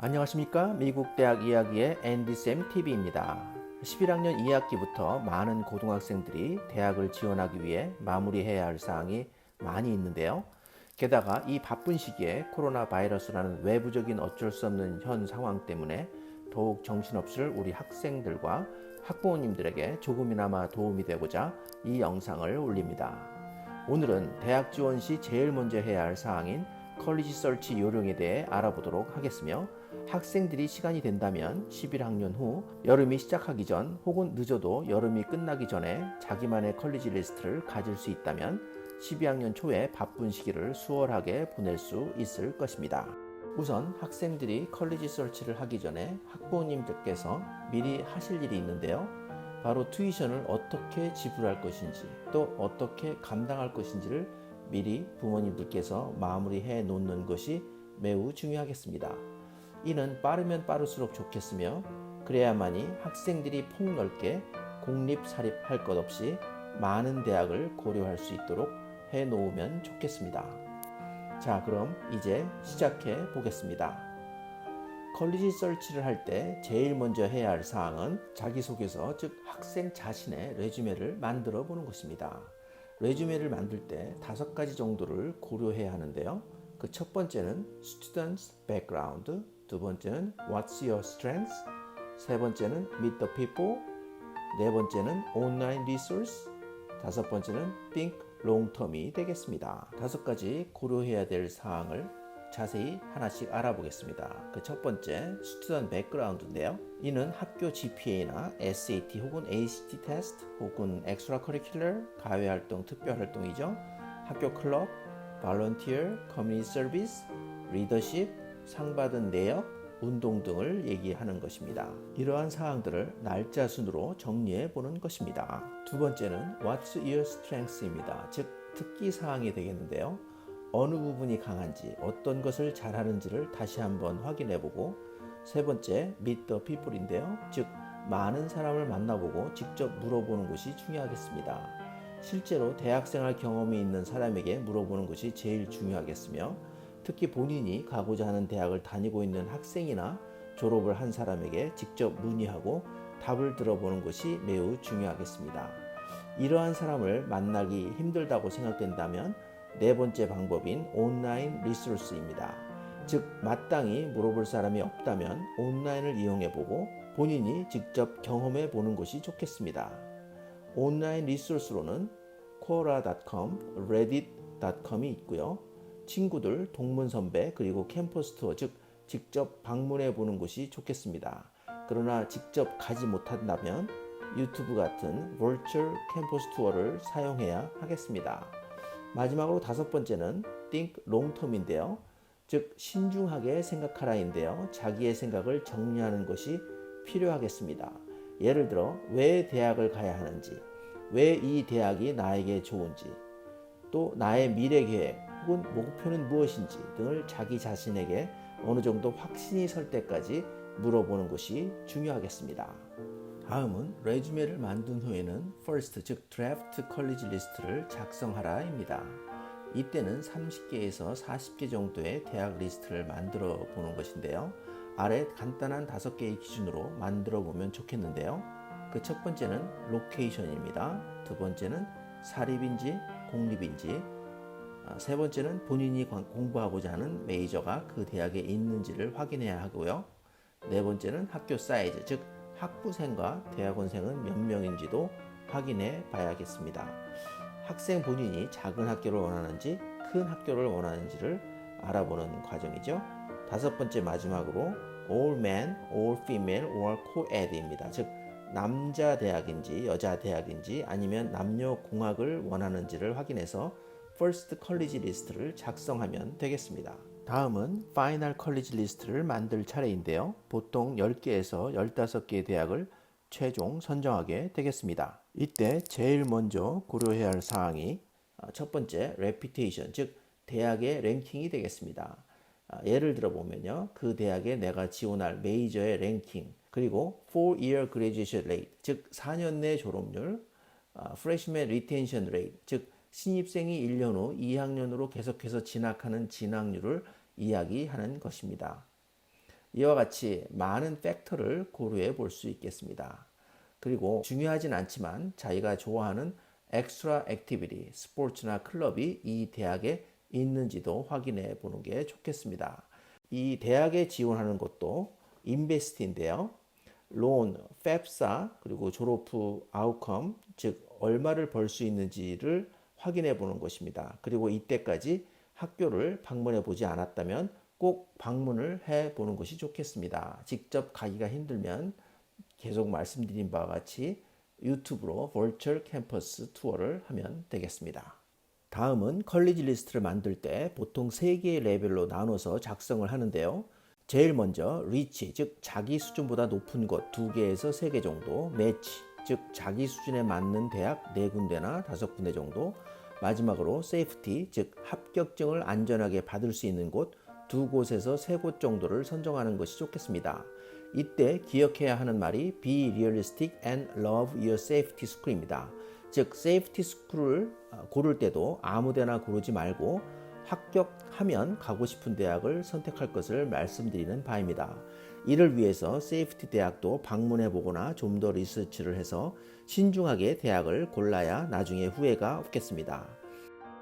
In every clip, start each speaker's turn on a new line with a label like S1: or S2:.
S1: 안녕하십니까? 미국 대학 이야기의 앤디쌤 TV입니다. 11학년 2학기부터 많은 고등학생들이 대학을 지원하기 위해 마무리해야 할 사항이 많이 있는데요. 게다가 이 바쁜 시기에 코로나 바이러스라는 외부적인 어쩔 수 없는 현 상황 때문에 더욱 정신없을 우리 학생들과 학부모님들에게 조금이나마 도움이 되고자 이 영상을 올립니다. 오늘은 대학 지원 시 제일 먼저 해야 할 사항인 컬리지 서치 요령에 대해 알아보도록 하겠으며, 학생들이 시간이 된다면 11학년 후 여름이 시작하기 전 혹은 늦어도 여름이 끝나기 전에 자기만의 컬리지 리스트를 가질 수 있다면 12학년 초에 바쁜 시기를 수월하게 보낼 수 있을 것입니다. 우선 학생들이 컬리지 서치를 하기 전에 학부모님들께서 미리 하실 일이 있는데요. 바로 튜이션을 어떻게 지불할 것인지, 또 어떻게 감당할 것인지를 미리 부모님들께서 마무리해 놓는 것이 매우 중요하겠습니다. 이는 빠르면 빠를수록 좋겠으며, 그래야만이 학생들이 폭넓게 공립 사립할 것 없이 많은 대학을 고려할 수 있도록 해 놓으면 좋겠습니다. 자, 그럼 이제 시작해 보겠습니다. 컬리지 서치를 할 때 제일 먼저 해야 할 사항은 자기소개서, 즉 학생 자신의 레주메를 만들어 보는 것입니다. 레주메를 만들 때 5가지 정도를 고려해야 하는데요. 그 첫 번째는 Student's Background, 두 번째는 What's Your Strengths, 세 번째는 Meet the People, 네 번째는 Online Resource, 다섯 번째는 Think Long Term이 되겠습니다. 5가지 고려해야 될 사항을 자세히 하나씩 알아보겠습니다. 그 첫 번째 스튜던트 백그라운드인데요. 이는 학교 GPA나 SAT 혹은 ACT 테스트 혹은 엑스트라 커리큘러 가외활동, 특별활동이죠. 학교 클럽, 발런티어, 커뮤니티 서비스, 리더십, 상 받은 내역, 운동 등을 얘기하는 것입니다. 이러한 사항들을 날짜 순으로 정리해 보는 것입니다. 두 번째는 What's your strengths입니다. 즉 특기 사항이 되겠는데요. 어느 부분이 강한지, 어떤 것을 잘하는지를 다시 한번 확인해보고, 세 번째, meet the people인데요. 즉, 많은 사람을 만나보고 직접 물어보는 것이 중요하겠습니다. 실제로 대학생활 경험이 있는 사람에게 물어보는 것이 제일 중요하겠으며, 특히 본인이 가고자 하는 대학을 다니고 있는 학생이나 졸업을 한 사람에게 직접 문의하고 답을 들어보는 것이 매우 중요하겠습니다. 이러한 사람을 만나기 힘들다고 생각된다면 네 번째 방법인 온라인 리소스입니다. 즉 마땅히 물어볼 사람이 없다면 온라인을 이용해보고 본인이 직접 경험해보는 것이 좋겠습니다. 온라인 리소스로는 quora.com, reddit.com이 있고요. 친구들, 동문 선배, 그리고 캠퍼스 투어, 즉 직접 방문해보는 것이 좋겠습니다. 그러나 직접 가지 못한다면 유튜브 같은 버추얼 캠퍼스 투어를 사용해야 하겠습니다. 마지막으로 5번째는 think long term인데요. 즉 신중하게 생각하라인데요. 자기의 생각을 정리하는 것이 필요하겠습니다. 예를 들어 왜 대학을 가야 하는지, 왜 이 대학이 나에게 좋은지, 또 나의 미래 계획 혹은 목표는 무엇인지 등을 자기 자신에게 어느 정도 확신이 설 때까지 물어보는 것이 중요하겠습니다. 다음은 레주메를 만든 후에는 first, 즉 draft college 리스트를 작성하라입니다. 이때는 30개에서 40개 정도의 대학 리스트를 만들어 보는 것인데요. 아래 간단한 5개의 기준으로 만들어 보면 좋겠는데요. 그 첫 번째는 로케이션입니다. 두 번째는 사립인지 공립인지, 세 번째는 본인이 공부하고자 하는 메이저가 그 대학에 있는지를 확인해야 하고요. 네 번째는 학교 사이즈, 즉 학부생과 대학원생은 몇 명인지도 확인해 봐야겠습니다. 학생 본인이 작은 학교를 원하는지 큰 학교를 원하는지를 알아보는 과정이죠. 5번째 마지막으로 all men, all female, or co-ed입니다. 즉 남자 대학인지 여자 대학인지 아니면 남녀 공학을 원하는지를 확인해서 first college 리스트를 작성하면 되겠습니다. 다음은 파이널 컬리지 리스트를 만들 차례인데요. 보통 10개에서 15개의 대학을 최종 선정하게 되겠습니다. 이때 제일 먼저 고려해야 할 사항이 첫 번째 reputation, 즉 대학의 랭킹이 되겠습니다. 예를 들어 보면요. 그 대학에 내가 지원할 메이저의 랭킹, 그리고 4-year graduation rate, 즉 4년 내 졸업률, freshman retention rate, 즉 신입생이 1년 후 2학년으로 계속해서 진학하는 진학률을 이야기하는 것입니다. 이와 같이 많은 팩터를 고려해 볼 수 있겠습니다. 그리고 중요하진 않지만 자기가 좋아하는 엑스트라 액티비티, 스포츠나 클럽이 이 대학에 있는지도 확인해 보는 게 좋겠습니다. 이 대학에 지원하는 것도 인베스트인데요. 론, 팹사, 그리고 졸업 후 아웃컴, 즉 얼마를 벌 수 있는지를 확인해 보는 것입니다. 그리고 이때까지 학교를 방문해 보지 않았다면 꼭 방문을 해 보는 것이 좋겠습니다. 직접 가기가 힘들면 계속 말씀드린 바와 같이 유튜브로 버추얼 캠퍼스 투어를 하면 되겠습니다. 다음은 컬리지 리스트를 만들 때 보통 3개의 레벨로 나눠서 작성을 하는데요. 제일 먼저 리치, 즉 자기 수준보다 높은 곳 2개에서 3개 정도, 매치, 즉 자기 수준에 맞는 대학 4군데나 5군데 정도, 마지막으로 세이프티, 즉 합격증을 안전하게 받을 수 있는 곳 2곳에서 3곳 정도를 선정하는 것이 좋겠습니다. 이때 기억해야 하는 말이 Be realistic and love your safety school입니다. 즉 세이프티 스쿨을 고를 때도 아무데나 고르지 말고 합격하면 가고 싶은 대학을 선택할 것을 말씀드리는 바입니다. 이를 위해서 세이프티 대학도 방문해 보거나 좀 더 리서치를 해서 신중하게 대학을 골라야 나중에 후회가 없겠습니다.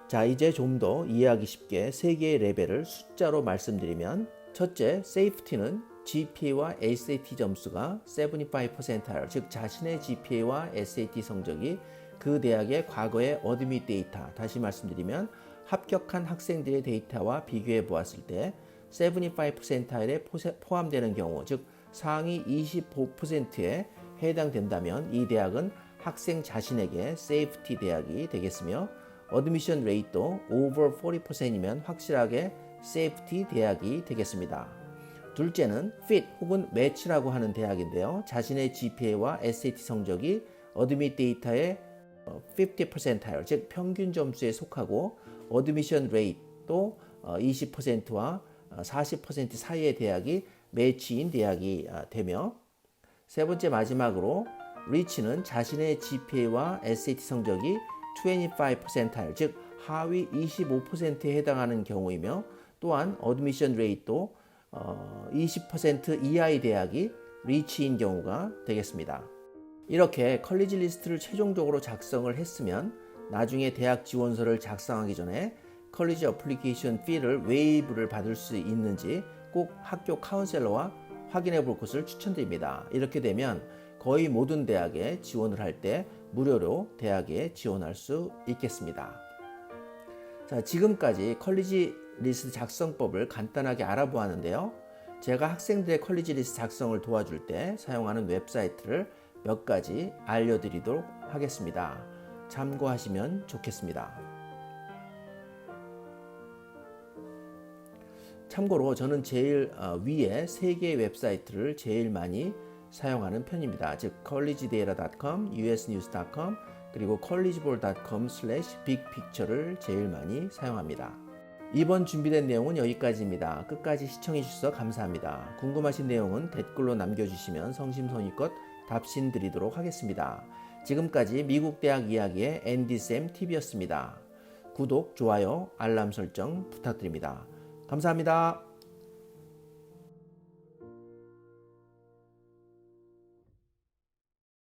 S1: 자, 이제 좀 더 이해하기 쉽게 3개의 레벨을 숫자로 말씀드리면, 첫째, 세이프티는 GPA와 SAT 점수가 75%, 즉 자신의 GPA와 SAT 성적이 그 대학의 과거의 어드밋 데이터, 다시 말씀드리면 합격한 학생들의 데이터와 비교해 보았을 때 75%에 포함되는 경우, 즉 상위 25%에 해당된다면 이 대학은 학생 자신에게 세이프티 대학이 되겠으며, 어드미션 레이트도 over 40%이면 확실하게 세이프티 대학이 되겠습니다. 둘째는 fit 혹은 match라고 하는 대학인데요. 자신의 GPA와 SAT 성적이 어드밋 데이터의 50%, 즉 평균 점수에 속하고 어드미션 레이트도 20%와 40% 사이의 대학이 매치인 대학이 되며, 세 번째 마지막으로 리치는 자신의 GPA와 SAT 성적이 25%, 즉 하위 25%에 해당하는 경우이며, 또한 어드미션 레이트도 20% 이하의 대학이 리치인 경우가 되겠습니다. 이렇게 컬리지 리스트를 최종적으로 작성을 했으면 나중에 대학 지원서를 작성하기 전에 컬리지 어플리케이션 피를 웨이브를 받을 수 있는지 꼭 학교 카운셀러와 확인해 볼 것을 추천드립니다. 이렇게 되면 거의 모든 대학에 지원을 할 때 무료로 대학에 지원할 수 있겠습니다. 자, 지금까지 컬리지 리스트 작성법을 간단하게 알아보았는데요. 제가 학생들의 컬리지 리스트 작성을 도와줄 때 사용하는 웹사이트를 몇 가지 알려드리도록 하겠습니다. 참고하시면 좋겠습니다. 참고로 저는 제일 위에 3개의 웹사이트를 제일 많이 사용하는 편입니다. 즉 collegedata.com, usnews.com, 그리고 college보ard.com/bigpicture를 제일 많이 사용합니다. 이번 준비된 내용은 여기까지입니다. 끝까지 시청해 주셔서 감사합니다. 궁금하신 내용은 댓글로 남겨주시면 성심성의껏 답신 드리도록 하겠습니다. 지금까지 미국 대학 이야기의 앤디쌤 TV였습니다. 구독, 좋아요, 알람 설정 부탁드립니다. 감사합니다.